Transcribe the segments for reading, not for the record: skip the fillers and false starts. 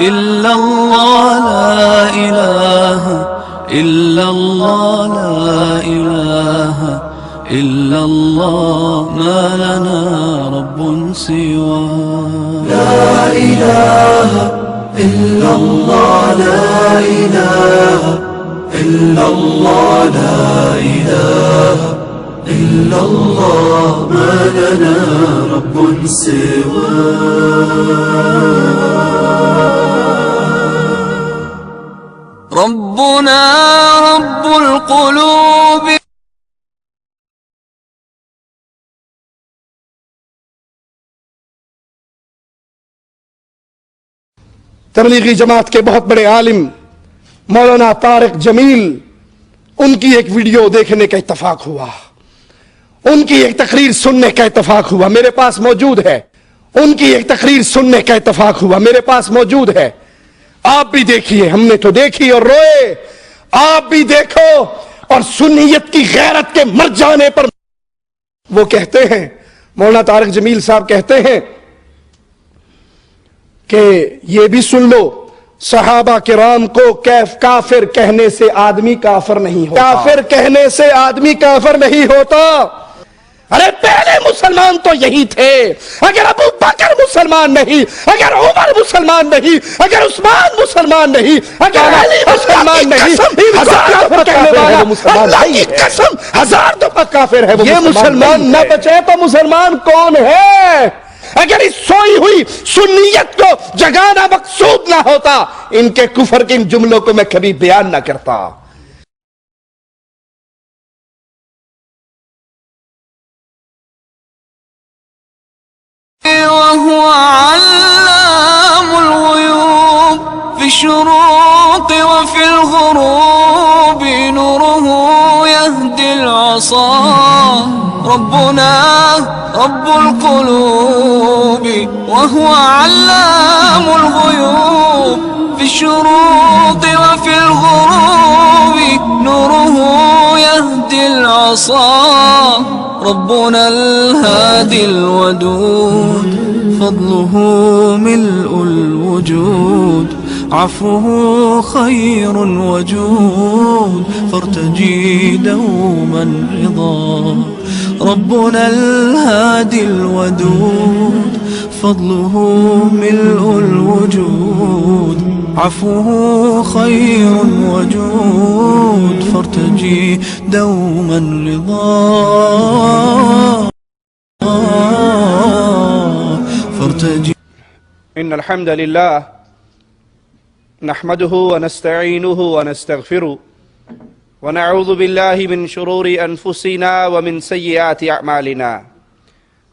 إلا الله لا إله إلا الله لا إله إلا الله ما لنا رب سواه لا إله إلا الله لا إله إلا الله لا إله إلا الله ما لنا رب سواه ربنا رب القلوب تبلیغی جماعت کے بہت بڑے عالم مولانا طارق جمیل، ان کی ایک ویڈیو دیکھنے کا اتفاق ہوا، ان کی ایک تقریر سننے کا اتفاق ہوا، میرے پاس موجود ہے، ان کی ایک تقریر سننے کا اتفاق ہوا، میرے پاس موجود ہے، آپ بھی دیکھیے، ہم نے تو دیکھی اور روئے، آپ بھی دیکھو، اور سنیت کی غیرت کے مر جانے پر وہ کہتے ہیں، مولانا طارق جمیل صاحب کہتے ہیں کہ یہ بھی سن لو، صحابہ کرام کو کافر کہنے سے آدمی کافر نہیں ہوتا، کافر کہنے سے آدمی کافر نہیں ہوتا۔ ارے پہلے مسلمان تو یہی تھے، اگر ابو بکر مسلمان نہیں، اگر عمر مسلمان نہیں، اگر عثمان مسلمان نہیں، اگر علی مسلمان نہیں، ہزار دفعہ کہنے والا اللہ کی قسم ہزار دفعہ کافر ہے، یہ مسلمان نہ بچے تو مسلمان کون ہے؟ اگر اس سوئی ہوئی سنیت کو جگانا مقصود نہ ہوتا، ان کے کفر کے ان جملوں کو میں کبھی بیان نہ کرتا۔ وهو علام الغيوب في الشروق وفي الغروب نوره يهدي العصا ربنا رب القلوب وهو علام الغيوب في الشروق وفي الغروب نوره يهدي العصا ربنا الهادي الودود فضله ملء الوجود عفوه خير وجود فارتجي دوما رضا ربنا الهادي الودود فضله ملء الوجود عفوه خير وجود فارتجي دوما رضا فارتجي إن الحمد لله نحمده ونستعينه ونستغفره ونعوذ بالله من شرور أنفسنا ومن سيئات أعمالنا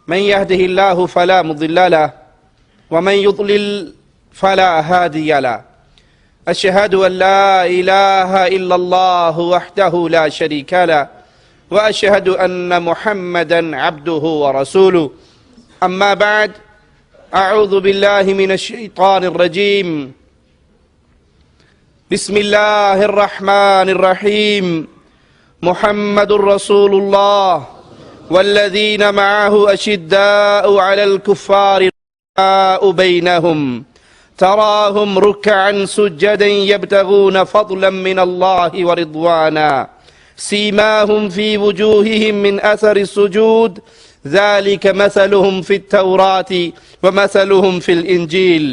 من يهده الله فلا مضل له ومن يضلل فلا هادي له أشهد أن لا إله إلا الله وحده لا شريك له وأشهد أن محمدا عبده ورسوله أما بعد أعوذ بالله من الشيطان الرجيم بسم الله الرحمن الرحيم محمد رسول الله والذين معه أشداء على الكفار رحماء بينهم تراهم ركعا سجدا يبتغون فضلا من الله ورضوانا سيماهم في وجوههم من أثر السجود ذلك مثلهم في التوراة ومثلهم في الإنجيل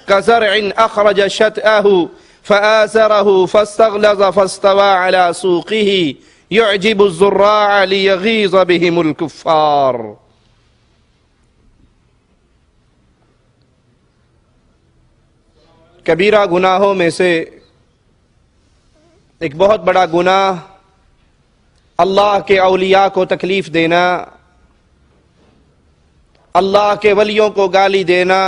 كزرع أخرج شطأه فآزره فاستغلظ فاستوى على سوقه يعجب الزراع ليغيظ بهم الكفار۔ کبیرہ گناہوں میں سے ایک بہت بڑا گناہ اللہ کے اولیاء کو تکلیف دینا، اللہ کے ولیوں کو گالی دینا،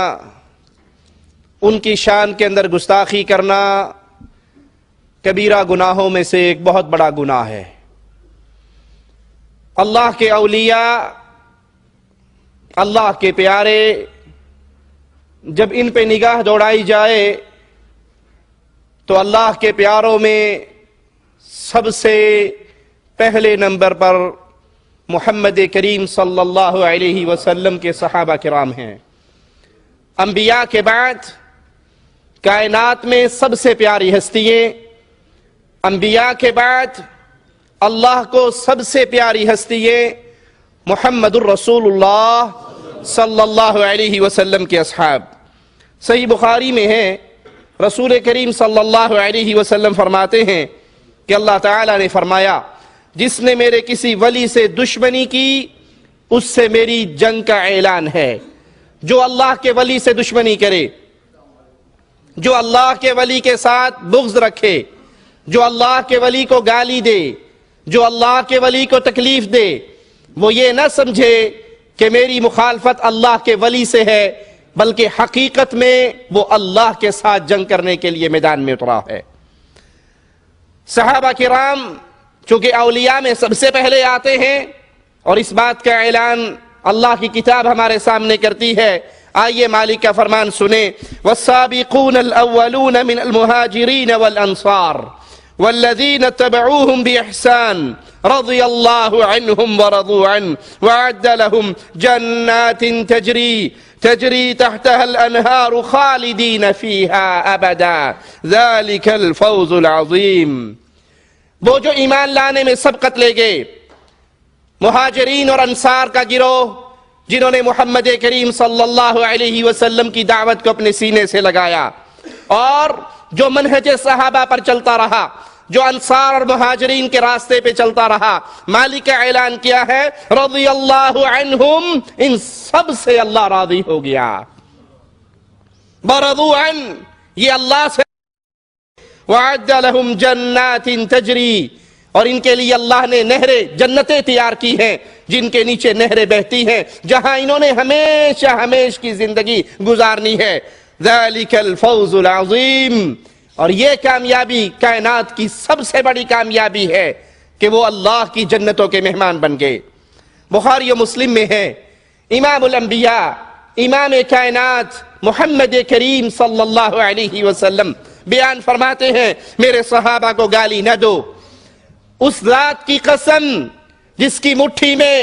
ان کی شان کے اندر گستاخی کرنا کبیرہ گناہوں میں سے ایک بہت بڑا گناہ ہے۔ اللہ کے اولیاء، اللہ کے پیارے، جب ان پہ نگاہ دوڑائی جائے تو اللہ کے پیاروں میں سب سے پہلے نمبر پر محمد کریم صلی اللہ علیہ وسلم کے صحابہ کرام ہیں۔ انبیاء کے بعد کائنات میں سب سے پیاری ہستیاں، انبیاء کے بعد اللہ کو سب سے پیاری ہستیاں محمد الرسول اللہ صلی اللہ علیہ وسلم کے اصحاب۔ صحیح بخاری میں ہے، رسول کریم صلی اللہ علیہ وسلم فرماتے ہیں کہ اللہ تعالیٰ نے فرمایا، جس نے میرے کسی ولی سے دشمنی کی اس سے میری جنگ کا اعلان ہے۔ جو اللہ کے ولی سے دشمنی کرے، جو اللہ کے ولی کے ساتھ بغض رکھے، جو اللہ کے ولی کو گالی دے، جو اللہ کے ولی کو تکلیف دے، وہ یہ نہ سمجھے کہ میری مخالفت اللہ کے ولی سے ہے، بلکہ حقیقت میں وہ اللہ کے ساتھ جنگ کرنے کے لیے میدان میں اترا ہے۔ صحابہ کرام چونکہ اولیاء میں سب سے پہلے آتے ہیں اور اس بات کا اعلان اللہ کی کتاب ہمارے سامنے کرتی ہے، آئیے مالک کا فرمان سنیں، والسابقون الاولون من المہاجرین والانصار والذین اتبعوهم بإحسان رضی اللہ عنہم ورضوا عنہ وأعد لهم جنات تجری تحتها الانہار خالدین فیہا ابدا ذلک الفوز العظیم۔ وہ جو ایمان لانے میں سبقت لے گئے، مہاجرین اور انصار کا گروہ، جنہوں نے محمد کریم صلی اللہ علیہ وسلم کی دعوت کو اپنے سینے سے لگایا اور جو منہج صحابہ پر چلتا رہا، جو انصار اور مہاجرین کے راستے پہ چلتا رہا، مالک کا اعلان کیا ہے رضی اللہ عنہم، ان سب سے اللہ راضی ہو گیا، ورضوا عنہ، یہ اللہ سے، وَأَعَدَّ لَهُمْ جَنَّاتٍ تَجْرِي، اور ان کے لیے اللہ نے نہریں، جنتیں تیار کی ہیں جن کے نیچے نہریں بہتی ہیں، جہاں انہوں نے ہمیشہ کی زندگی گزارنی ہے۔ ذَلِكَ الْفَوْزُ الْعَظِيمُ، اور یہ کامیابی کائنات کی سب سے بڑی کامیابی ہے کہ وہ اللہ کی جنتوں کے مہمان بن گئے۔ بخاری و مسلم میں ہے، امام الانبیاء، امام کائنات محمد کریم صلی اللہ علیہ وسلم بیان فرماتے ہیں، میرے صحابہ کو گالی نہ دو، اس ذات کی قسم جس کی مٹھی میں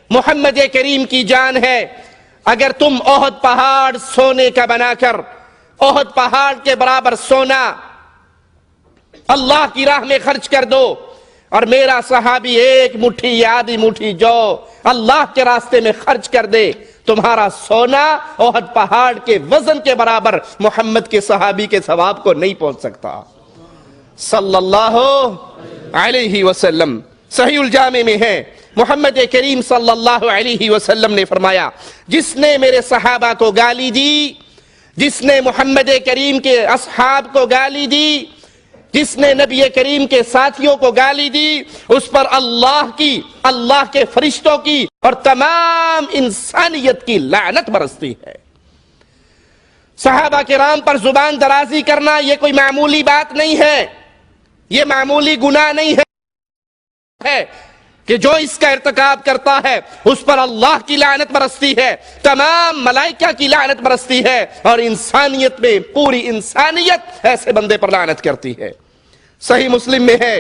محمد کریم کی جان ہے، اگر تم احد پہاڑ سونے کا بنا کر احد پہاڑ کے برابر سونا اللہ کی راہ میں خرچ کر دو، اور میرا صحابی ایک مٹھی یا آدھی مٹھی جو اللہ کے راستے میں خرچ کر دے، تمہارا سونا احد پہاڑ کے وزن کے برابر محمد کے صحابی کے ثواب کو نہیں پہنچ سکتا صلی اللہ علیہ وسلم۔ صحیح الجامع میں ہے، محمد کریم صلی اللہ علیہ وسلم نے فرمایا، جس نے میرے صحابہ کو گالی دی، جس نے محمد کریم کے اصحاب کو گالی دی، جس نے نبی کریم کے ساتھیوں کو گالی دی، اس پر اللہ کے فرشتوں کی اور تمام انسانیت کی لعنت برستی ہے۔ صحابہ کرام پر زبان درازی کرنا یہ کوئی معمولی بات نہیں ہے، یہ معمولی گناہ نہیں ہے کہ جو اس کا ارتکاب کرتا ہے اس پر اللہ کی لعنت برستی ہے، تمام ملائکہ کی لعنت برستی ہے، اور انسانیت میں پوری انسانیت ایسے بندے پر لعنت کرتی ہے۔ صحیح مسلم میں ہے،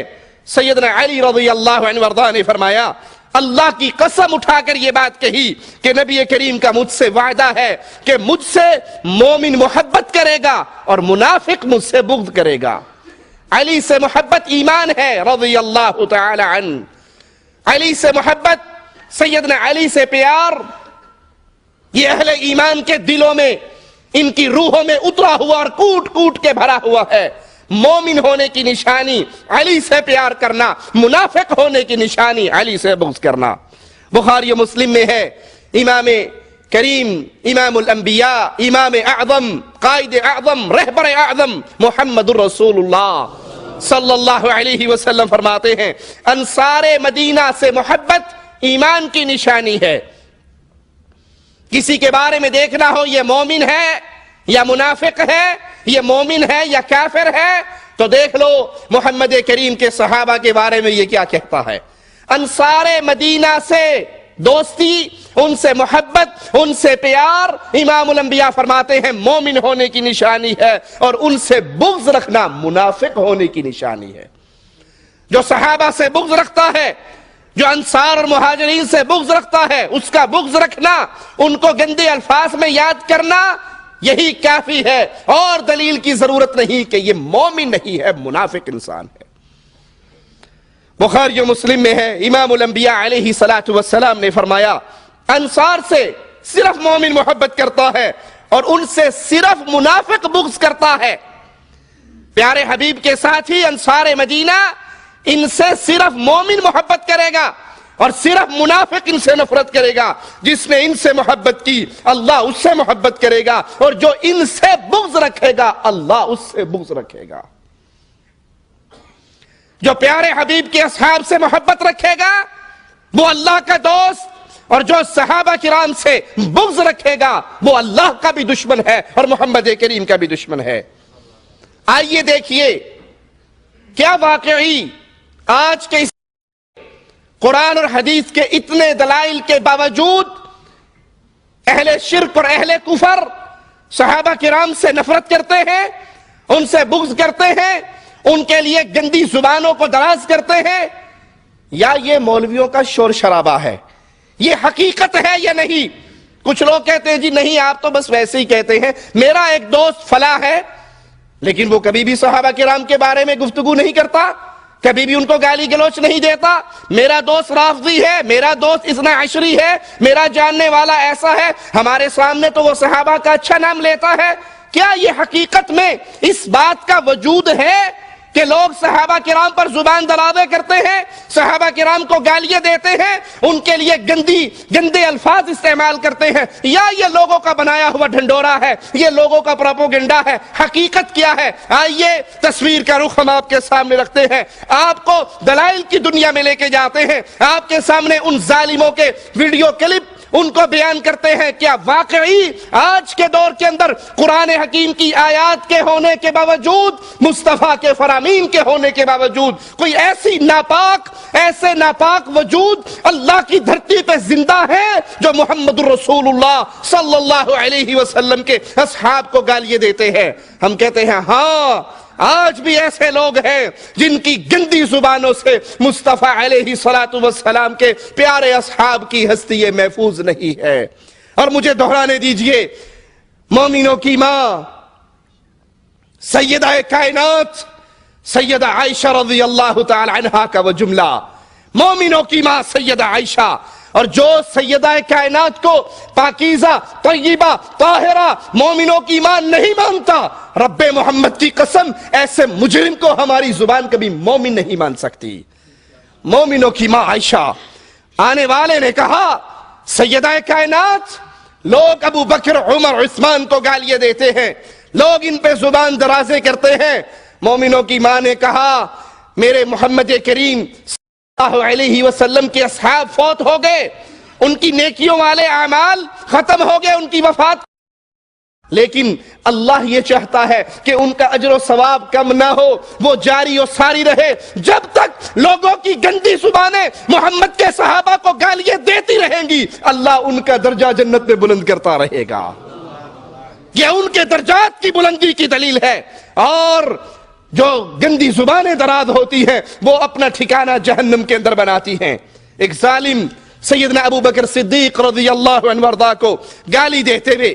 سیدنا علی رضی اللہ عنہ وارضاہ نے فرمایا، اللہ کی قسم اٹھا کر یہ بات کہی کہ نبی کریم کا مجھ سے وعدہ ہے کہ مجھ سے مومن محبت کرے گا اور منافق مجھ سے بغض کرے گا۔ علی سے محبت ایمان ہے رضی اللہ تعالی عنہ، علی سے محبت، سیدنا علی سے پیار، یہ اہل ایمان کے دلوں میں، ان کی روحوں میں اترا ہوا اور کوٹ کوٹ کے بھرا ہوا ہے۔ مومن ہونے کی نشانی علی سے پیار کرنا، منافق ہونے کی نشانی علی سے بغض کرنا۔ بخاری و مسلم میں ہے، امام کریم، امام الانبیاء، امام اعظم، قائد اعظم، رہبر اعظم محمد الرسول اللہ صلی اللہ علیہ وسلم فرماتے ہیں، انصار مدینہ سے محبت ایمان کی نشانی ہے۔ کسی کے بارے میں دیکھنا ہو یہ مومن ہے یا منافق ہے، یہ مومن ہے یا کافر ہے، تو دیکھ لو محمد کریم کے صحابہ کے بارے میں یہ کیا کہتا ہے۔ انصار مدینہ سے دوستی، ان سے محبت، ان سے پیار، امام الانبیاء فرماتے ہیں مومن ہونے کی نشانی ہے، اور ان سے بغض رکھنا منافق ہونے کی نشانی ہے۔ جو صحابہ سے بغض رکھتا ہے، جو انصار اور مہاجرین سے بغض رکھتا ہے، اس کا بغض رکھنا، ان کو گندے الفاظ میں یاد کرنا، یہی کافی ہے، اور دلیل کی ضرورت نہیں کہ یہ مومن نہیں ہے، منافق انسان ہے۔ بخاری و مسلم میں ہے، امام الانبیاء علیہ الصلوۃ والسلام نے فرمایا انصار سے صرف مومن محبت کرتا ہے اور ان سے صرف منافق بغض کرتا ہے۔ پیارے حبیب کے ساتھ ہی انصار مدینہ ان سے صرف مومن محبت کرے گا اور صرف منافق ان سے نفرت کرے گا۔ جس نے ان سے محبت کی اللہ اس سے محبت کرے گا، اور جو ان سے بغض رکھے گا اللہ اس سے بغض رکھے گا۔ جو پیارے حبیب کے اصحاب سے محبت رکھے گا وہ اللہ کا دوست، اور جو صحابہ کرام سے بغض رکھے گا وہ اللہ کا بھی دشمن ہے اور محمد کریم کا بھی دشمن ہے۔ آئیے دیکھیے کیا واقعی آج کے اس قرآن اور حدیث کے اتنے دلائل کے باوجود اہل شرک اور اہل کفر صحابہ کرام سے نفرت کرتے ہیں، ان سے بغض کرتے ہیں، ان کے لیے گندی زبانوں کو دراز کرتے ہیں، یا یہ مولویوں کا شور شرابہ ہے؟ یہ حقیقت ہے یا نہیں؟ کچھ لوگ کہتے ہیں جی نہیں آپ تو بس ویسے ہی کہتے ہیں۔ میرا ایک دوست فلاں ہے لیکن وہ کبھی بھی صحابہ کرام کے بارے میں گفتگو نہیں کرتا، کبھی بھی ان کو گالی گلوچ نہیں دیتا۔ میرا دوست رافضی ہے، میرا دوست اثنا عشری ہے، میرا جاننے والا ایسا ہے، ہمارے سامنے تو وہ صحابہ کا اچھا نام لیتا ہے۔ کیا یہ حقیقت میں اس بات کا وجود ہے کہ لوگ صحابہ کرام پر زبان درازیں کرتے ہیں، صحابہ کرام کو گالیاں دیتے ہیں، ان کے لیے گندے الفاظ استعمال کرتے ہیں، یا یہ لوگوں کا بنایا ہوا ڈھنڈورا ہے، یہ لوگوں کا پروپیگنڈا ہے؟ حقیقت کیا ہے؟ آئیے تصویر کا رخ ہم آپ کے سامنے رکھتے ہیں، آپ کو دلائل کی دنیا میں لے کے جاتے ہیں، آپ کے سامنے ان ظالموں کے ویڈیو کلپ ان کو بیان کرتے ہیں۔ کیا واقعی آج کے دور کے اندر قرآن حکیم کی آیات کے ہونے کے باوجود، مصطفیٰ کے فرامین کے ہونے کے باوجود، کوئی ایسے ناپاک وجود اللہ کی دھرتی پہ زندہ ہے جو محمد الرسول اللہ صلی اللہ علیہ وسلم کے اصحاب کو گالیاں دیتے ہیں؟ ہم کہتے ہیں ہاں آج بھی ایسے لوگ ہیں جن کی گندی زبانوں سے مصطفیٰ علیہ السلام کے پیارے اصحاب کی ہستی محفوظ نہیں ہے۔ اور مجھے دہرانے دیجئے، مومنوں کی ماں سیدہ کائنات سیدہ عائشہ رضی اللہ تعالی عنہا کا وہ جملہ، مومنوں کی ماں سیدہ عائشہ، اور جو سیدہ کائنات کو پاکیزہ طیبہ طاہرہ مومنوں کی ماں نہیں مانتا، رب محمد کی قسم ایسے مجرم کو ہماری زبان کبھی مومن نہیں مان سکتی۔ مومنوں کی ماں عائشہ۔ آنے والے نے کہا سیدہ کائنات، لوگ ابو بکر عمر عثمان کو گالیاں دیتے ہیں، لوگ ان پہ زبان درازیں کرتے ہیں۔ مومنوں کی ماں نے کہا میرے محمد کریم صلی اللہ علیہ وسلم کے اصحاب فوت ہو گئے، ان کی نیکیوں والے اعمال ختم ہو گئے، ان کی وفات، لیکن اللہ یہ چاہتا ہے کہ ان کا اجر و ثواب کم نہ ہو، وہ جاری و ساری رہے۔ جب تک لوگوں کی گندی زبانیں محمد کے صحابہ کو گالیاں دیتی رہیں گی، اللہ ان کا درجہ جنت میں بلند کرتا رہے گا۔ یہ ان کے درجات کی بلندی کی دلیل ہے۔ اور جو گندی زبانیں دراز ہوتی ہیں وہ اپنا ٹھکانہ جہنم کے اندر بناتی ہیں۔ ایک ظالم سیدنا ابو بکر صدیق رضی اللہ عنہ وارضاہ کو گالی دیتے ہوئے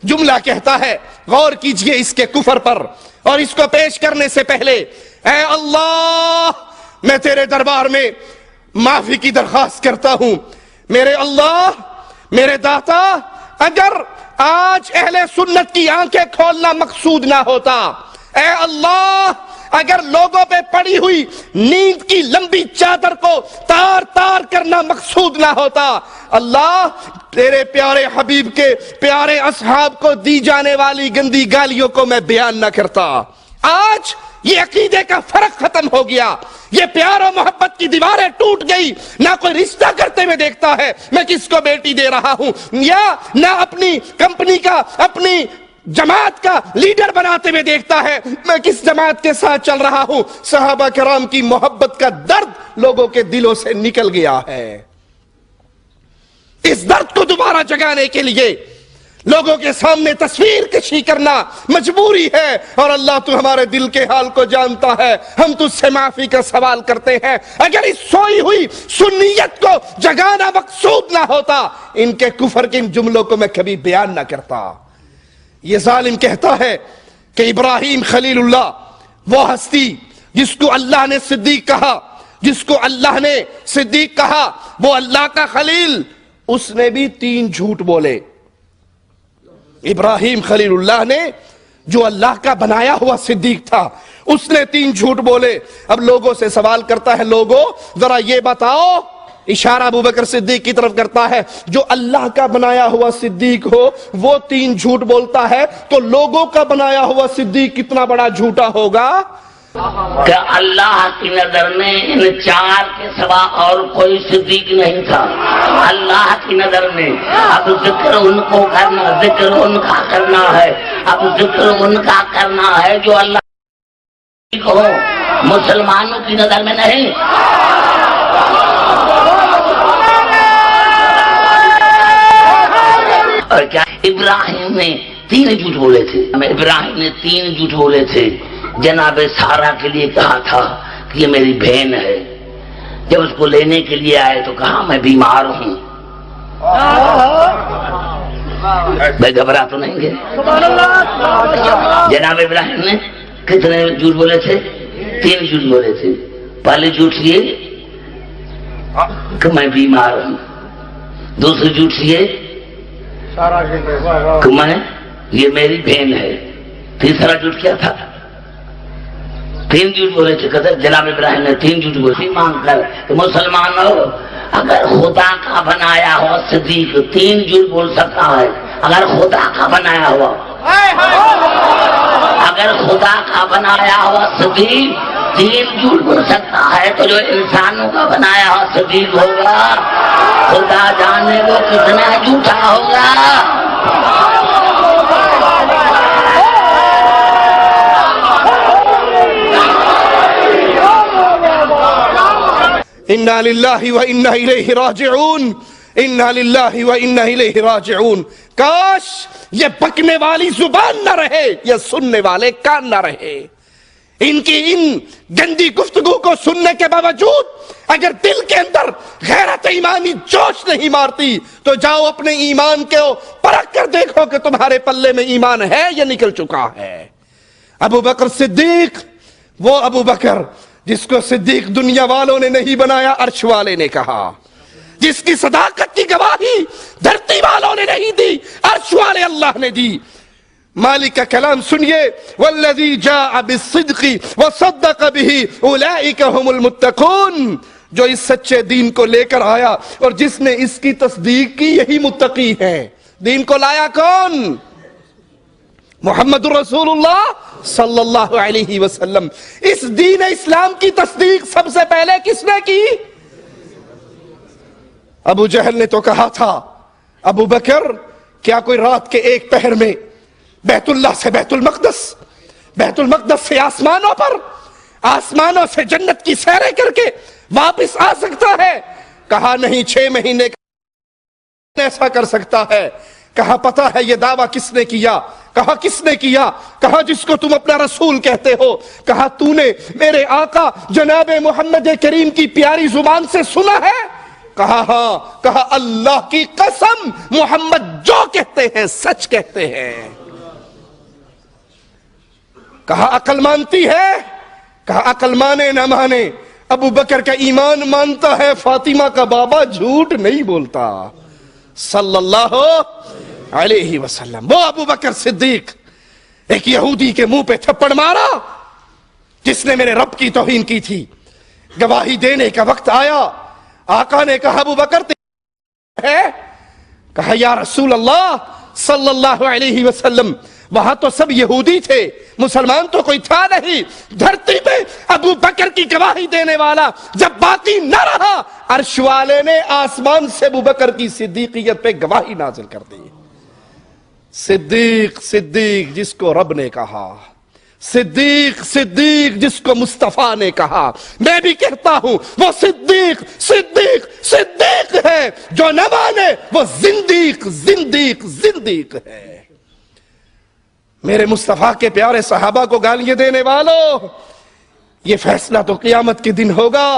جملہ کہتا ہے، غور کیجئے اس کے کفر پر، اور اس کو پیش کرنے سے پہلے اے اللہ میں تیرے دربار میں معافی کی درخواست کرتا ہوں۔ میرے اللہ، میرے داتا، اگر آج اہل سنت کی آنکھیں کھولنا مقصود نہ ہوتا، اے اللہ اگر لوگوں پہ پڑی ہوئی نیند کی لمبی چادر کو تار تار کرنا مقصود نہ ہوتا، اللہ تیرے پیارے حبیب کے پیارے اصحاب کو دی جانے والی گندی گالیوں کو میں بیان نہ کرتا۔ آج یہ عقیدے کا فرق ختم ہو گیا، یہ پیار و محبت کی دیواریں ٹوٹ گئی۔ نہ کوئی رشتہ کرتے ہوئے دیکھتا ہے میں کس کو بیٹی دے رہا ہوں، یا نہ اپنی کمپنی کا، اپنی جماعت کا لیڈر بناتے ہوئے دیکھتا ہے میں کس جماعت کے ساتھ چل رہا ہوں۔ صحابہ کرام کی محبت کا درد لوگوں کے دلوں سے نکل گیا ہے۔ اس درد کو دوبارہ جگانے کے لیے لوگوں کے سامنے تصویر کشی کرنا مجبوری ہے، اور اللہ تو ہمارے دل کے حال کو جانتا ہے، ہم تجھ سے معافی کا سوال کرتے ہیں۔ اگر اس سوئی ہوئی سنیت کو جگانا مقصود نہ ہوتا، ان کے کفر کے ان جملوں کو میں کبھی بیان نہ کرتا۔ یہ ظالم کہتا ہے کہ ابراہیم خلیل اللہ وہ ہستی جس کو اللہ نے صدیق کہا، جس کو اللہ نے صدیق کہا، وہ اللہ کا خلیل، اس نے بھی 3 جھوٹ بولے۔ ابراہیم خلیل اللہ نے جو اللہ کا بنایا ہوا صدیق تھا، اس نے 3 جھوٹ بولے۔ اب لوگوں سے سوال کرتا ہے، لوگوں ذرا یہ بتاؤ، اشارہ ابو بکر صدیق کی طرف کرتا ہے، جو اللہ کا بنایا ہوا صدیق ہو وہ 3 جھوٹ بولتا ہے، تو لوگوں کا بنایا ہوا صدیق کتنا بڑا جھوٹا ہوگا؟ کہ اللہ کی نظر میں ان 4 کے سوا اور کوئی صدیق نہیں تھا اللہ کی نظر میں۔ اب ذکر ان کو کرنا، ذکر ان کا کرنا ہے، اب ذکر ان کا کرنا ہے جو اللہ کو مسلمانوں کی نظر میں نہیں۔ اور کیا ابراہیم نے 3 جھوٹ بولے تھے، ابراہیم نے 3 جھوٹ بولے تھے۔ جناب سارا کے لیے کہا تھا کہ یہ میری بہن ہے، جب اس کو لینے کے لیے آئے تو کہا میں بیمار ہوں۔ میں گھبرا تو نہیں گئے؟ جناب ابراہیم نے کتنے جھوٹ بولے تھے؟ 3 جھوٹ بولے تھے۔ پہلے جھوٹ یہ کہ میں بیمار ہوں، دوسری جھوٹ یہ کہ میں یہ میری بہن ہے، تیسرا جھوٹ کیا تھا؟ 3 جھوٹ بولے تھے۔ کہتے جناب ابراہیم نے 3 جھوٹ بولے مانگ کر کہ مسلمانوں اگر خدا کا بنایا ہوا صدیق 3 جھوٹ بول سکتا ہے، اگر خدا کا بنایا ہوا، اگر خدا کا بنایا ہوا صدیق 3 جھوٹ بول سکتا ہے تو جو انسانوں کا بنایا ہوا صدیق ہوگا خدا جانے وہ کتنا جھوٹا ہوگا۔ انا للہ و انا الیہ راجعون، انا للہ و انا الیہ راجعون۔ کاش یہ بکنے والی زبان نہ رہے، یہ سننے والے کان نہ رہے۔ ان کی ان گندی گفتگو کو سننے کے باوجود اگر دل کے اندر غیرت ایمانی جوش نہیں مارتی تو جاؤ اپنے ایمان کو پرکھ کر دیکھو کہ تمہارے پلے میں ایمان ہے یا نکل چکا ہے۔ ابو بکر صدیق، وہ ابو بکر جس کو صدیق دنیا والوں نے نہیں بنایا، عرش والے نے کہا، جس کی صداقت کی گواہی دھرتی والوں نے نہیں دی، عرش والے اللہ نے دی۔ مالک کا کلام سنیے، والذی جاء بالصدق وصدق به اولئک هم المتقون، جو اس سچے دین کو لے کر آیا اور جس نے اس کی تصدیق کی یہی متقی ہے۔ دین کو لایا کون؟ محمد رسول اللہ صلی اللہ علیہ وسلم۔ اس دین اسلام کی تصدیق سب سے پہلے کس نے کی؟ ابو جہل نے تو کہا تھا، ابو بکر کیا کوئی رات کے ایک پہر میں بیت اللہ سے بیت المقدس، بیت المقدس سے آسمانوں پر، آسمانوں سے جنت کی سیریں کر کے واپس آ سکتا ہے؟ کہا نہیں، 6 مہینے کا ایسا کر سکتا ہے۔ کہا پتہ ہے یہ دعویٰ کس نے کیا؟ کہا کس نے کیا؟ کہا جس کو تم اپنا رسول کہتے ہو۔ کہا تو نے میرے آقا جناب محمد کریم کی پیاری زبان سے سنا ہے؟ کہا ہاں۔ کہا اللہ کی قسم محمد جو کہتے ہیں سچ کہتے ہیں۔ کہا عقل مانتی ہے؟ کہا عقل مانے نہ مانے، ابو بکر کا ایمان مانتا ہے، فاطمہ کا بابا جھوٹ نہیں بولتا صلی اللہ علیہ وسلم۔ وہ ابو بکر صدیق ایک یہودی کے منہ پہ تھپڑ مارا جس نے میرے رب کی توہین کی تھی۔ گواہی دینے کا وقت آیا، آقا نے کہا ابو بکر ہے؟ کہا یا رسول اللہ صلی اللہ علیہ وسلم، وہاں تو سب یہودی تھے، مسلمان تو کوئی تھا نہیں، دھرتی پہ ابو بکر کی گواہی دینے والا جب باقی نہ رہا، عرش والے نے آسمان سے ابو بکر کی صدیقیت پہ گواہی نازل کر دی۔ صدیق صدیق جس کو رب نے کہا، صدیق صدیق جس کو مصطفیٰ نے کہا، میں بھی کہتا ہوں وہ صدیق صدیق صدیق ہے، جو نہ مانے وہ زندیق زندیق زندیق ہے۔ میرے مصطفیٰ کے پیارے صحابہ کو گالیاں دینے والوں، یہ فیصلہ تو قیامت کے دن ہوگا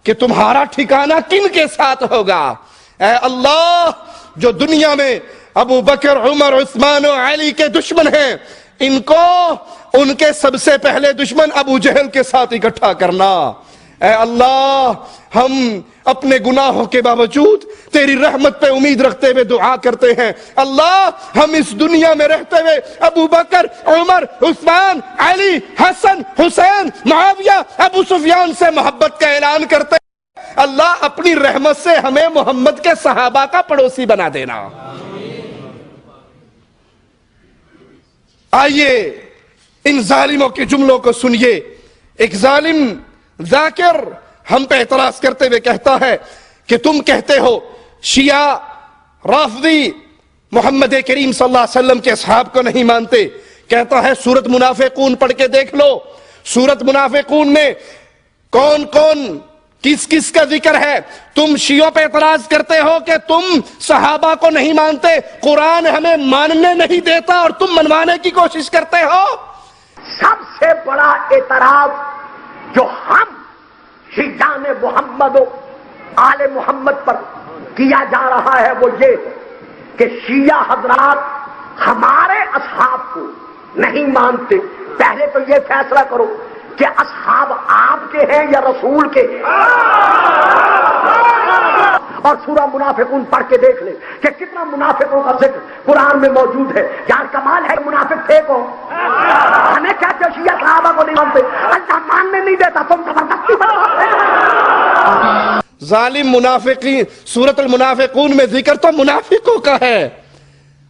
کہ تمہارا ٹھکانہ کن کے ساتھ ہوگا۔ اے اللہ جو دنیا میں ابو بکر عمر عثمان و علی کے دشمن ہیں، ان کو ان کے سب سے پہلے دشمن ابو جہل کے ساتھ اکٹھا کرنا۔ اے اللہ، ہم اپنے گناہوں کے باوجود تیری رحمت پہ امید رکھتے ہوئے دعا کرتے ہیں، اللہ ہم اس دنیا میں رہتے ہوئے ابو بکر عمر عثمان علی حسن حسین معاویہ ابو سفیان سے محبت کا اعلان کرتے ہیں، اللہ اپنی رحمت سے ہمیں محمد کے صحابہ کا پڑوسی بنا دینا۔ آئیے ان ظالموں کے جملوں کو سنیے۔ ایک ظالم ذاکر ہم پہ اعتراض کرتے ہوئے کہتا ہے کہ تم کہتے ہو شیعہ رافضی محمد کریم صلی اللہ علیہ وسلم کے اصحاب کو نہیں مانتے۔ کہتا ہے سورۃ منافقون پڑھ کے دیکھ لو، سورۃ منافقون میں کون کون کس کس کا ذکر ہے؟ تم شیعوں پہ اعتراض کرتے ہو کہ تم صحابہ کو نہیں مانتے، قرآن ہمیں ماننے نہیں دیتا اور تم منوانے کی کوشش کرتے ہو۔ سب سے بڑا اعتراض جو ہم شیعان محمد و آل محمد پر کیا جا رہا ہے وہ یہ کہ شیعہ حضرات ہمارے اصحاب کو نہیں مانتے۔ پہلے تو یہ فیصلہ کرو کہ اصحاب آپ کے ہیں یا رسول کے ہیں، اور سورہ منافقون پڑھ کے دیکھ لیں کہ کتنا منافقوں کا ذکر قرآن میں موجود ہے۔ یار کمال ہے، منافق تھے کو ہمیں کہتے ہو شیعہ صحابہ کو نہیں مانتے، اللہ ماننے نہیں دیتا، تم زبردستی ظالم منافقین، سورۃ المنافقون میں ذکر تو منافقوں کا ہے،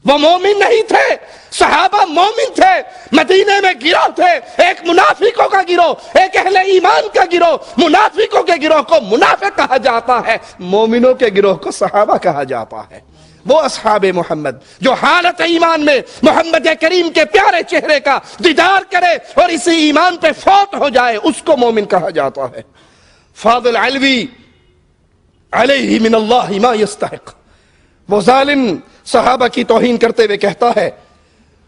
وہ مومن نہیں تھے، صحابہ مومن تھے، مدینے میں گروہ تھے، ایک منافقوں کا گروہ، ایک اہل ایمان کا گروہ، منافقوں کے گروہ کو منافق کہا جاتا ہے، مومنوں کے گروہ کو صحابہ کہا جاتا ہے۔ وہ اصحاب محمد جو حالت ایمان میں محمد کریم کے پیارے چہرے کا دیدار کرے اور اسی ایمان پہ فوت ہو جائے، اس کو مومن کہا جاتا ہے۔ فاضل علوی علیہ من اللہ ما یستحق، وہ ظالم صحابہ کی توہین کرتے ہوئے کہتا ہے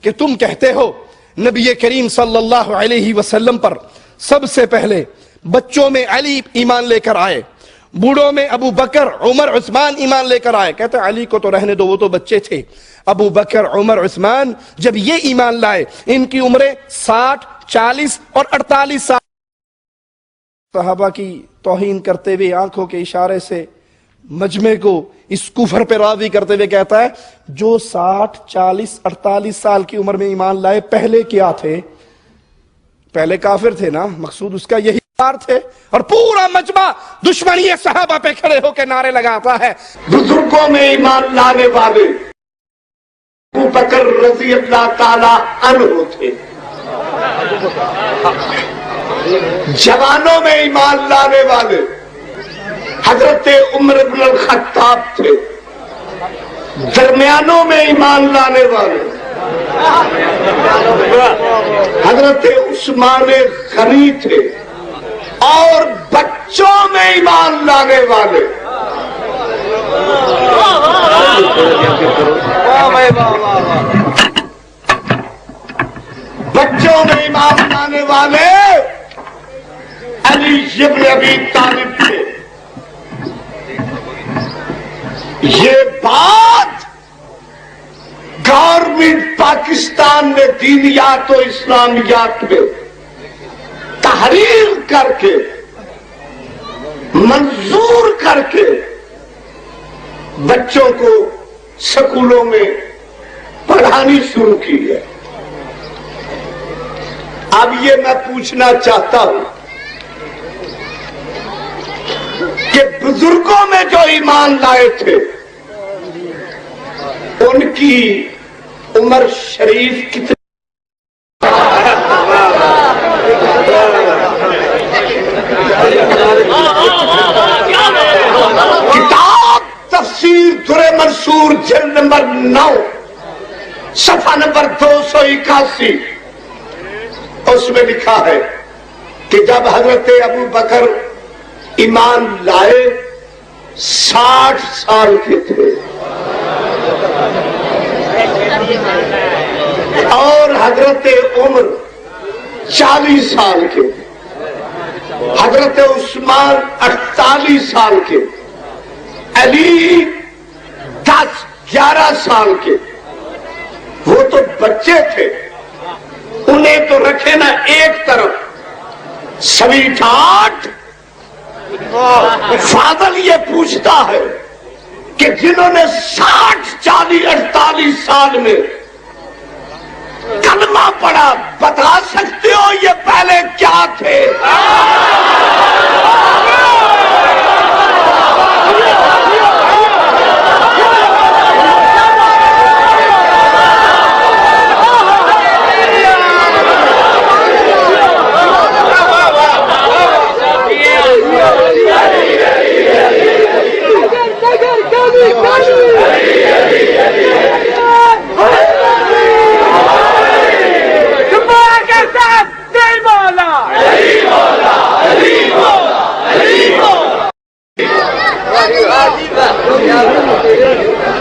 کہ تم کہتے ہو نبی کریم صلی اللہ علیہ وسلم پر سب سے پہلے بچوں میں علی ایمان لے کر آئے، بوڑھوں میں ابو بکر عمر عثمان ایمان لے کر آئے۔ کہتے ہیں علی کو تو رہنے دو، وہ تو بچے تھے۔ ابو بکر عمر عثمان جب یہ ایمان لائے، ان کی عمریں 60 40 اور 48 سال۔ صحابہ کی توہین کرتے ہوئے آنکھوں کے اشارے سے مجمع کو اس کفر پہ راضی کرتے ہوئے کہتا ہے جو 60 40 48 سال کی عمر میں ایمان لائے پہلے کیا تھے؟ پہلے کافر تھے نا، مقصود اس کا یہی تھے۔ اور پورا مجمع دشمنی صحابہ پہ کھڑے ہو کے نعرے لگاتا ہے۔ بزرگوں میں ایمان لانے والے ابو بکر رضی اللہ تعالی عنہ تھے، جوانوں میں ایمان لانے والے حضرت عمر بن الخطاب تھے، درمیانوں میں ایمان لانے والے حضرت عثمان غنی تھے، اور بچوں میں ایمان لانے والے بچوں میں ایمان لانے والے علی بن ابی طالب تھے۔ یہ بات گورنمنٹ پاکستان نے دینیات و اسلامیات میں تحریر کر کے منظور کر کے بچوں کو سکولوں میں پڑھانی شروع کی ہے۔ اب یہ میں پوچھنا چاہتا ہوں کہ بزرگوں میں جو ایمان لائے تھے ان کی عمر شریف کتنی؟ کتاب تفسیر درِ منصور جلد نمبر 9 صفحہ نمبر 281 اس میں لکھا ہے کہ جب حضرت ابو بکر ایمان لائے 60 سال کے تھے اور حضرت عمر 40 سال کے، حضرت عثمان 48 سال کے، علی 10 11 سال کے، وہ تو بچے تھے، انہیں تو رکھے نا ایک طرف، سویٹ ہارٹ۔ فاضل یہ پوچھتا ہے کہ جنہوں نے 60 40 48 سال میں کلمہ پڑھا، بتا سکتے ہو یہ پہلے کیا تھے؟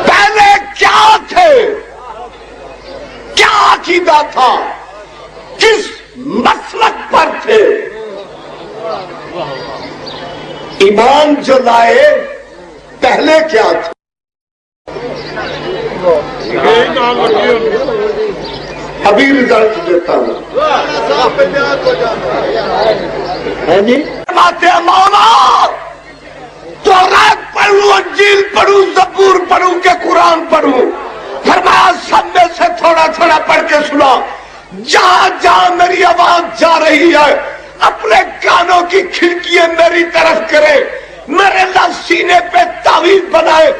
پہلے کیا تھے؟ کیا عقیدہ تھا؟ کس مسلک پر تھے؟ ایمان جو لائے پہلے کیا تھا؟ ابھی رزلٹ دیتا ہوں جی۔ مولا تورات پڑھوں، انجیل پڑھوں، زبور پڑھوں کہ قرآن پڑھوں؟ فرمایا سب میں سے تھوڑا تھوڑا پڑھ کے سنا۔ جہاں جہاں میری آواز جا رہی ہے اپنے کانوں کی کھڑکیاں میری طرف کرے، میرے اللہ سینے پہ تعویذ بنائے،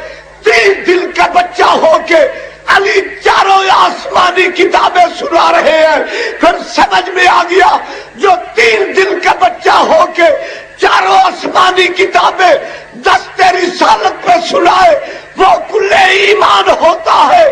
3 دن کا بچہ ہو کے علی چاروں آسمانی کتابیں سنا رہے ہیں۔ پھر سمجھ میں آ گیا جو 3 دن کا بچہ ہو کے چاروں آسمانی کتابیں دست رسالت پہ سنائے، وہ کل ایمان ہوتا ہے۔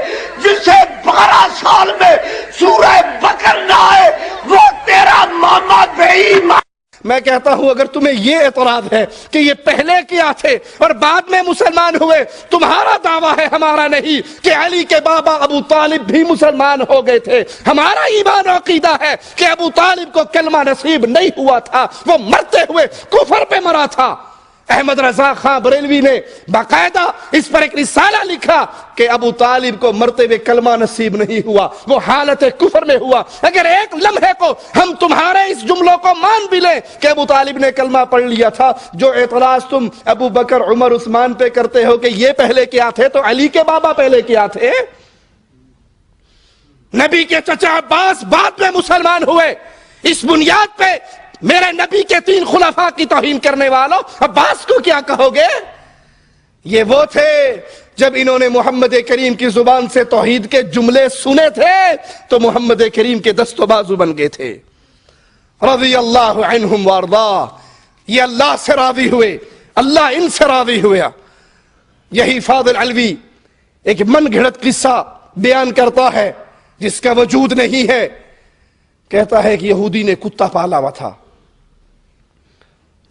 جسے 12 سال میں سورہ بقرہ نہ آئے وہ تیرا ماما بے ایمان۔ میں کہتا ہوں اگر تمہیں یہ اعتراض ہے کہ یہ پہلے کیا تھے اور بعد میں مسلمان ہوئے، تمہارا دعویٰ ہے، ہمارا نہیں، کہ علی کے بابا ابو طالب بھی مسلمان ہو گئے تھے۔ ہمارا ایمان و عقیدہ ہے کہ ابو طالب کو کلمہ نصیب نہیں ہوا تھا، وہ مرتے ہوئے کفر پہ مرا تھا۔ احمد رضا خان بریلوی نے باقاعدہ اس پر ایک رسالہ لکھا کہ ابو طالب کو مرتے ہوئے کلمہ نصیب نہیں ہوا، وہ حالت کفر میں ہوا۔ اگر ایک لمحے کو ہم تمہارے اس جملوں کو مان بھی لیں کہ ابو طالب نے کلمہ پڑھ لیا تھا، جو اعتراض تم ابو بکر عمر عثمان پہ کرتے ہو کہ یہ پہلے کیا تھے، تو علی کے بابا پہلے کیا تھے؟ نبی کے چچا عباس بعد میں مسلمان ہوئے۔ اس بنیاد پہ میرے نبی کے 3 خلفاء کی توہین کرنے والوں عباس کو کیا کہو گے؟ یہ وہ تھے جب انہوں نے محمد کریم کی زبان سے توحید کے جملے سنے تھے تو محمد کریم کے دست و بازو بن گئے تھے۔ رضی اللہ عنہم وارضا، یہ اللہ سے راضی ہوئے، اللہ ان سے راضی ہوا۔ یہی فاضل علوی ایک من گھڑت قصہ بیان کرتا ہے جس کا وجود نہیں ہے۔ کہتا ہے کہ یہودی نے کتا پالا ہوا تھا،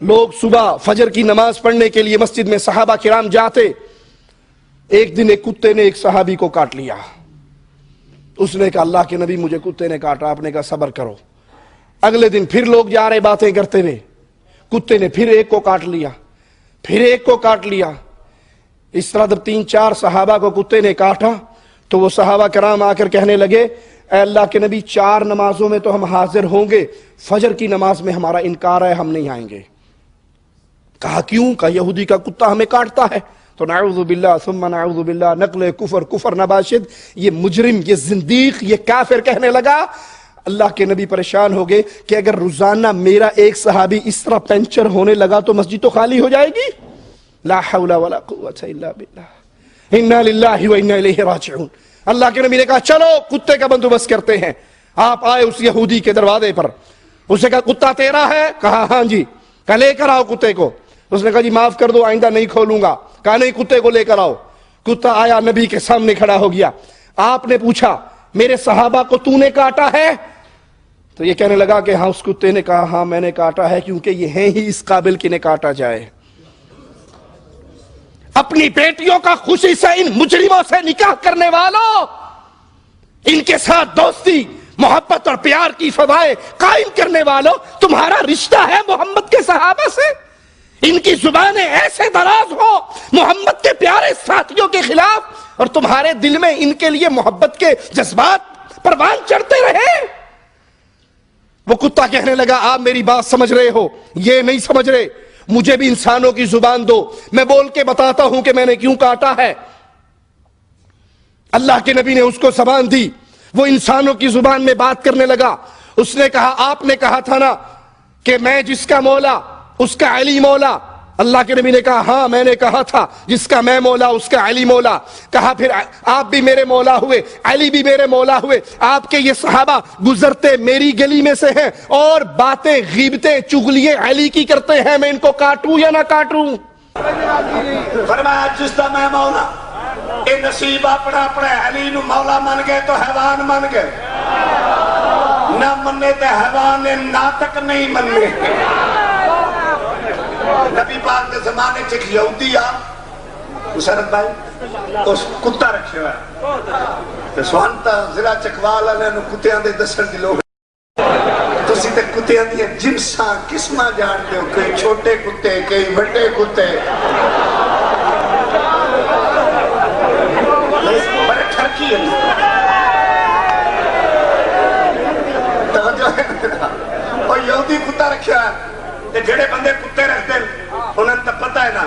لوگ صبح فجر کی نماز پڑھنے کے لیے مسجد میں صحابہ کرام جاتے، ایک دن ایک کتے نے ایک صحابی کو کاٹ لیا۔ اس نے کہا اللہ کے نبی مجھے کتے نے کاٹا، آپ نے کہا صبر کرو۔ اگلے دن پھر لوگ جا رہے باتیں کرتے ہوئے، کتے نے پھر ایک کو کاٹ لیا، پھر ایک کو کاٹ لیا۔ اس طرح جب 3-4 صحابہ کو کتے نے کاٹا تو وہ صحابہ کرام آ کر کہنے لگے اے اللہ کے نبی 4 نمازوں میں تو ہم حاضر ہوں گے، فجر کی نماز میں ہمارا انکار ہے، ہم نہیں آئیں گے۔ کہا کیوں؟ کہا یہودی کا کتا ہمیں کاٹتا ہے۔ تو نعوذ باللہ ثم نعوذ باللہ، نقل کفر نباشد، یہ مجرم، یہ زندیق، یہ کافر کہنے لگا۔ اللہ کے نبی پریشان ہو گئے کہ اگر روزانہ میرا ایک صحابی اس طرح پنچر ہونے لگا تو مسجد تو خالی ہو جائے گی۔ لا حول ولا قوة الا باللہ، انا للہ و انا الیہ راجعون۔ اللہ کے نبی نے کہا چلو کتے کا بندوبست کرتے ہیں۔ آپ آئے اس یہودی کے دروازے پر، اس نے کہا کتا تیرا ہے؟ کہا ہاں جی۔ کہا لے کر آؤ کتے کو۔ اس نے کہا جی معاف کر دو، آئندہ نہیں کھولوں گا۔ کہا نہیں، کتے کو لے کر آؤ۔ کتا آیا، نبی کے سامنے کھڑا ہو گیا۔ آپ نے پوچھا میرے صحابہ کو تو نے کاٹا ہے؟ تو یہ کہنے لگا کہ ہاں۔ اس کتے نے کہا ہاں میں نے کاٹا ہے، کیونکہ یہ ہیں ہی اس قابل کہ انہیں کاٹا جائے۔ اپنی بیٹیوں کا خوشی سے ان مجرموں سے نکاح کرنے والوں، ان کے ساتھ دوستی، محبت اور پیار کی فضائیں قائم کرنے والوں، تمہارا رشتہ ہے محمد کے صحابہ سے؟ ان کی زبانیں ایسے دراز ہو محمد کے پیارے ساتھیوں کے خلاف؟ اور تمہارے دل میں ان کے لیے محبت کے جذبات پروان چڑھتے رہے. وہ کتا کہنے لگا آپ میری بات سمجھ رہے ہو, یہ نہیں سمجھ رہے, مجھے بھی انسانوں کی زبان دو, میں بول کے بتاتا ہوں کہ میں نے کیوں کاٹا ہے. اللہ کے نبی نے اس کو زبان دی, وہ انسانوں کی زبان میں بات کرنے لگا. اس نے کہا آپ نے کہا تھا نا کہ میں جس کا مولا اس کا علی مولا. اللہ کے نبی نے کہا ہاں میں نے کہا تھا جس کا میں مولا اس کا علی مولا. کہا پھر آپ بھی میرے مولا ہوئے, علی بھی میرے مولا ہوئے. آپ کے یہ صحابہ گزرتے میری گلی میں سے ہیں اور باتیں غیبتیں چغلییں علی کی کرتے ہیں, میں ان کو کاٹوں یا نہ کاٹوں؟ فرمایا جس کا میں مولا اے نصیب اپنا اپنا علی نو مولا من گئے تو حیوان من گئے, نہ مننے تے حیوان نے ناطق نہیں مننے. نبی پاک کے زمانے چ یہودی آ مسرت بھائی اس کتا رکھے ہوا ہے سوانتا ضلع چکوال والے نو کتیاں دے دسن دی لوگ تسی تے کتیاں دی جنساں قسماں جانتے ہو, کئی چھوٹے کتے کئی بڑے کتے بڑے ٹھرکی ہے. توجہ ہے اور یہودی کتا رکھا ہے تے جڑے بندے کتے رکھتے ہیں انہوں نے پتہ ہے نا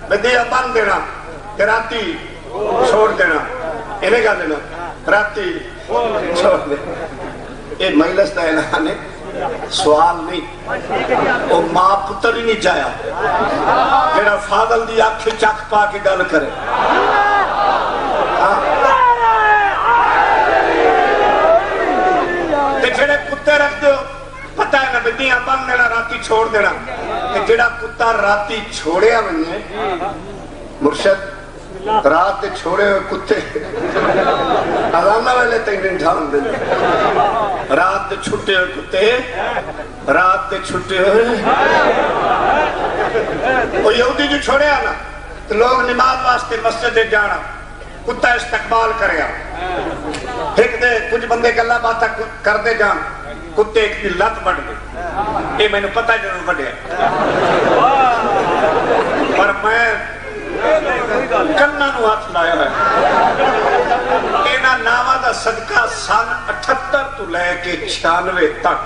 بدیا بن دینا کہ راتی چھوڑ دینا, انہیں کہا دینا راتی چھوڑ دینا. یہ مجلس دا اعلان ہے, سوال نہیں, وہ ماں پتر ہی نہیں جایا جڑا فاضل دی آنکھ چک پا کے گل کرے. تے جڑے کتے رکھ دو پتہ ہے نا بدیاں بن دینا راتی چھوڑ دینا. کہ جڑا کتا راتی چھوڑیا بنے مرشد رات دے چھوڑے ہوئے کتے اذانہ والے تک نہیں جھان دے, رات دے چھٹے ہوئے کتے رات دے چھٹے ہوئے. وہ یہودی جو چھوڑے آنا تو لوگ نماز واسطے مسجد دے جانا, کتا استقبال کریا, ایک دے کچھ بندے گلہ باتہ کر دے جان, کتے ایک دی لت بڑھ گئے. یہ میں نے پتہ جنہوں بڑھے پر میں کنہ نو ہاتھ لایا ہے. اینا نامہ دا صدقہ سن 78 تو لے کے 96 تک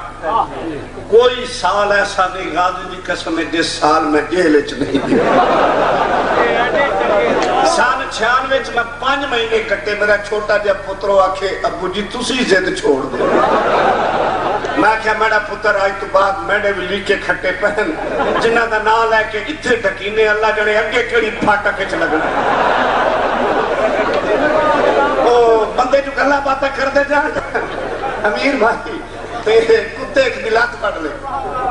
کوئی سال ایسا نہیں غازی دی قسم ہے جس سال میں جیل اچ نہیں دیا. سن 96 میں 5 مہینے کٹے. میرا چھوٹا جا پترو آکھے ابو جی تسی زد چھوڑ دو. میں کہا میرا پتر آج تو بعد میڈے بھی لیکے کھٹے پہن جنہ دا نام لے کے اتھے ٹکینے اللہ جڑے اگے کیڑی پھاٹا کچھ لگنا. او بندے جو گلہ باتہ کر دے جان امیر بھائی تے کتے ایک دلات پڑھ لے.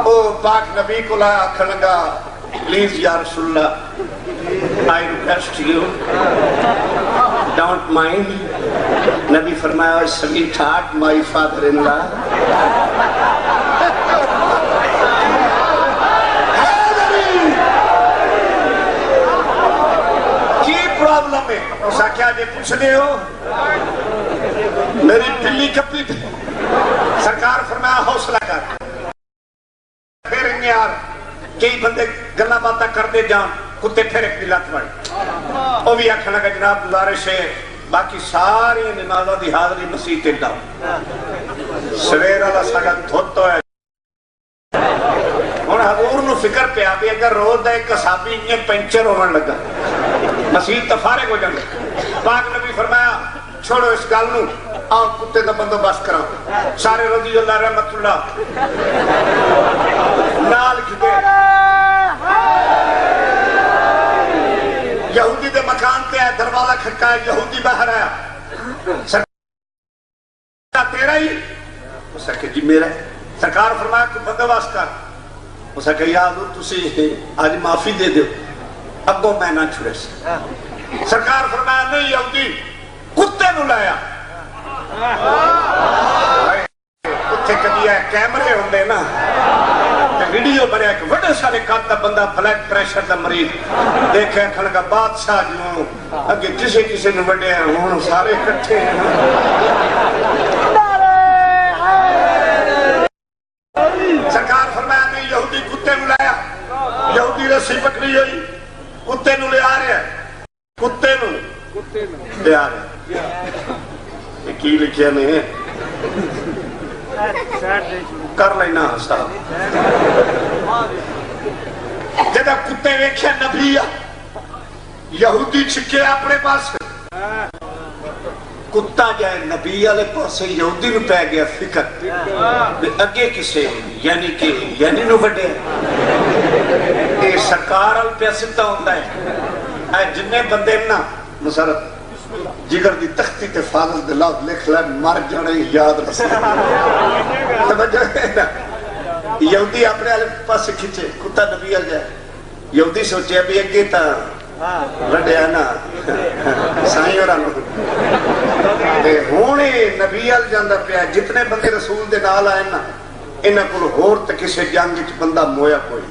او پاک نبی کو لا کھنگا پلیز یا رسول اللہ I request you don't mind. نبی فرمایا sweetheart my father-in-law. کی پرابلم ہے اسا کیا جے پوچھنے ہو میری بلی کپی تھی. سرکار فرمایا حوصلہ کر. پھر یار کئی بندے گلہ باتہ کر دے جان کتے پھر ایک دلات بڑھ. وہ بھی آکھنا کہ جناب گزارش ہے باقی ساری نمازوں دی حاضری مسیح تے لاؤ. سویر اللہ ساڑھا دھوتو ہے. اور حضور نو فکر پہ آبی اگر روز دا ایک قصابی انہیں پینچر ہونے لگا مسیح تفارق ہو جائیں. پاک نبی فرمایا چھوڑو اس گال نو آؤ کتے دا بندو بس کراؤ. سارے رضی اللہ رحمت اللہ نال کھتے یہودی دے مکان تے آئے دروازہ کھٹکا ہے. یہودی باہر آیا سرکار تیرا ہی اسا کہ جی میرا. سرکار فرمایا کوئی بندوبست کر. اسا کہ یا حضور تسی آج معافی دے دو اگوں میں نہ چھڑے سے. سرکار فرمایا نہیں یہودی کتے نو لایا. کتے کدی ہے کیمرے ہوندے نا ویڈیو بنیا کہ وڈے سارے قد دا بندہ بلڈ پریشر دا مریض دیکھے کھلگا بادشاہ جنہوں اگے کسے نے وڈے ہیں ہون سارے کٹھے ہیں. سرکار فرمایا نہیں یہودی کتے نو لایا. یہودی رسی پکڑی ہوئی کتے نو لے آ رہے ہیں. کتے نو پیار ہے کی لکھیا نہیں کر لینا حساب جدہ کتے ویکھیا نبی یہودی چھکے اپنے پاس کتا جائے نبی والے پاسے یہودی نو پہ گیا فکر اگے کسے یعنی نو بڑے اے سرکار ال پہ ستا ہوتا ہے اے جننے بندے نا مسارت جگر دی تختی تے فاضل دے لفظ لکھ لے مر جانے یاد رسے توجہ ہے نا یہودی اپنے والے پاسے کھچے کتا نبی ال جائے یہودی سوچے ابھی اگے تا لڑیا نا سائیں اور آنو ہونے نبی ال جاندہ پیا جتنے بندے رسول دے نال آئے نا انہاں کل ہور تے کسے جنگ وچ بندہ مویا کوئی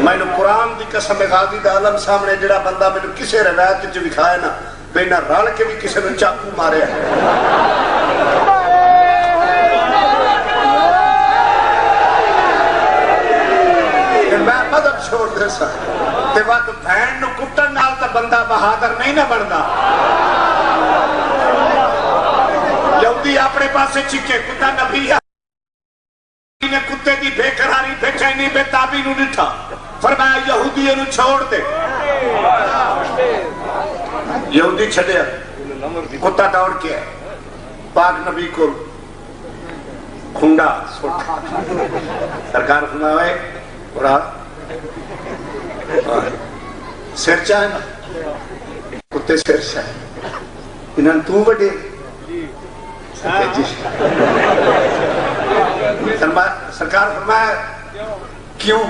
میں نے قرآن دی قسم غازی دا عالم سامنے جڑا بندہ میں نے کسے روایت وچ دکھایا نا بینا رل کے بھی کسے نے چاقو مارے میں مدد چھوڑ دے سا تے وقت بھین نو کٹن نال تا بندہ بہادر نہیں نہ بڑھدا یہودی اپنے پاسے چکے کتا نبی نے کتے دی بے قراری بے چینی بے تابی نو نٹھا فرمایا یہودی نو چھوڑ دے یہودی چھڑیا کتا دوڑ کے پاک نبی کو کھنڈا سوٹا سرکار فرمایا اور سر چاہے نا کتے سر چاہے انہاں تو بڑے سرکار فرمایا کیوں